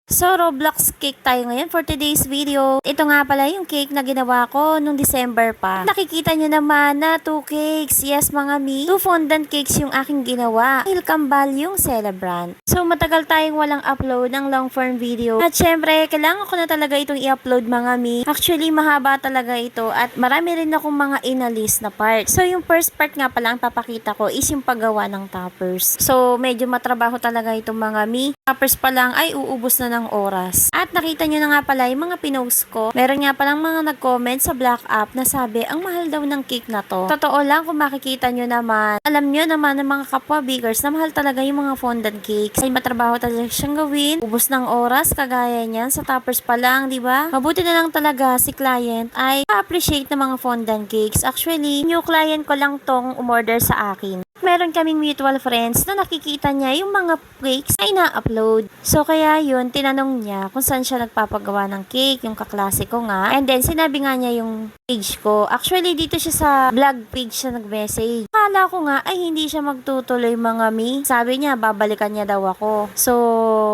So, Roblox cake tayo ngayon for today's video. Ito nga pala yung cake na ginawa ko nung December pa. Nakikita nyo naman na 2 cakes. Yes, mga mi. 2 fondant cakes yung aking ginawa. Dahil kambal yung celebrant. So, matagal tayong walang upload ng long form video. At syempre, kailangan ko na talaga itong i-upload, mga mi. Actually, mahaba talaga ito at marami rin akong mga inalis na part. So, yung first part nga pala ang papakita ko is yung paggawa ng toppers. So, medyo matrabaho talaga itong mga mi. Toppers pa lang ay uubos na ng oras. At nakita nyo na nga pala yung mga pinost ko. Meron nga palang mga nag-comment sa Black App na sabi, ang mahal daw ng cake na to. Totoo lang kung makikita nyo naman. Alam nyo naman ng mga kapwa bakers na mahal talaga yung mga fondant cakes. Ay matrabaho talaga siyang gawin. Ubos ng oras, kagaya niyan. Sa toppers pa lang, di ba? Mabuti na lang talaga si client ay appreciate ng mga fondant cakes. Actually, new client ko lang tong umorder sa akin. Meron kaming mutual friends na nakikita niya yung mga cakes na ina-upload. So, kaya yun, tinanong niya kung saan siya nagpapagawa ng cake, yung kaklase ko nga. And then, sinabi nga niya yung page ko. Actually, dito siya sa vlog page siya nag-message. Akala ko nga, ay hindi siya magtutuloy mga mi. Sabi niya, babalikan niya daw ako. So,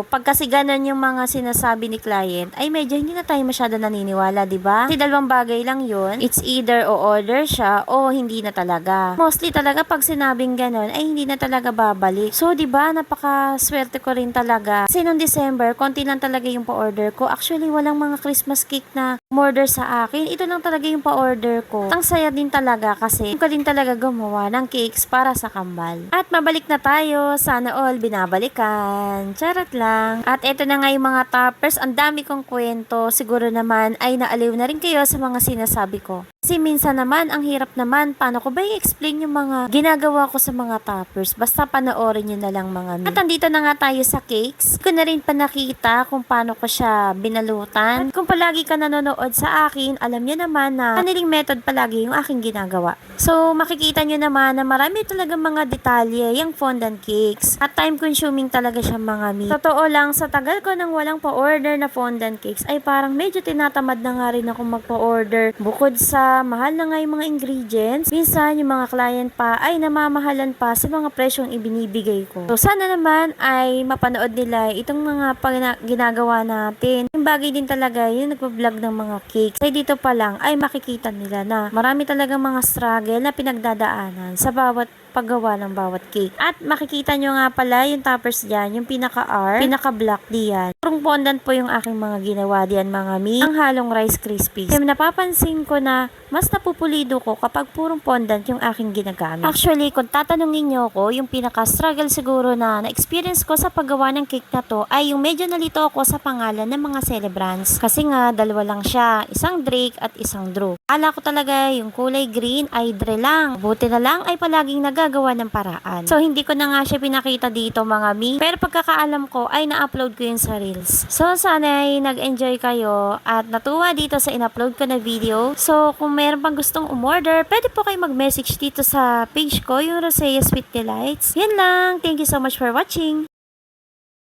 pag kasi ganun yung mga sinasabi ni client, ay medyo hindi na tayo masyado naniniwala, di ba? Kasi dalawang bagay lang yun. It's either o-order siya o hindi na talaga. Mostly talaga pag sinabing ganon, ay hindi na talaga babalik. So, di ba, napaka-swerte ko rin talaga. Kasi noong December, konti lang talaga yung pa-order ko. Actually, walang mga Christmas cake na umorder sa akin. Ito lang talaga yung pa-order ko. Ang saya din talaga kasi ko din talaga gumawa ng cakes para sa kambal. At mabalik na tayo. Sana all binabalikan. Charot lang. At ito na nga yung mga toppers. Ang dami kong kwento. Siguro naman ay naaliw na rin kayo sa mga sinasabi ko. Kasi minsan naman, ang hirap naman, paano ko ba i-explain yung mga ginagawa ko sa mga toppers? Basta panoorin nyo na lang mga mi. At andito na nga tayo sa cakes. Ko na rin pa nakita kung paano ko siya binalutan. At kung palagi ka nanonood sa akin, alam nyo naman na kaniling method palagi yung aking ginagawa. So, makikita nyo naman na marami talaga mga detalye yung fondant cakes. At time consuming talaga siya mga mi. Totoo lang, sa tagal ko nang walang pa-order na fondant cakes, ay parang medyo tinatamad na nga rin ako magpa-order. Bukod sa mahal na nga yung mga ingredients, minsan yung mga client pa ay namamahalan pa sa mga presyong ibinibigay ko. So sana naman ay mapanood nila itong mga ginagawa natin. Yung bagay din talaga yung nagpa-vlog ng mga cakes. Kaya dito pa lang ay makikita nila na marami talagang mga struggle na pinagdadaanan sa bawat paggawa ng bawat cake. At makikita nyo nga pala yung toppers dyan, yung pinaka-R, pinaka-black diyan. Purong fondant po yung aking mga ginawa diyan mga mi. Ang halong Rice Krispies. Kaya napapansin ko na mas napupulido ko kapag purong fondant yung aking ginagamit. Actually, kung tatanungin nyo ko, yung pinaka-struggle siguro na na-experience ko sa paggawa ng cake na to ay yung medyo nalito ako sa pangalan ng mga celebrants. Kasi nga, dalawa lang siya. Isang Drake at isang Drew. Akala ko talaga yung kulay green ay Dre lang. Buti na lang ay palaging nagagawa ng paraan. So, hindi ko na nga siya pinakita dito mga mi. Pero pagkakaalam ko ay na-upload ko yun sa Reels. So, sana ay nag-enjoy kayo at natuwa dito sa in-upload ko na video. So, kung meron pang gustong umorder, pwede po kayo mag-message dito sa page ko, yung Rosea Sweet Delights. Yan lang. Thank you so much for watching.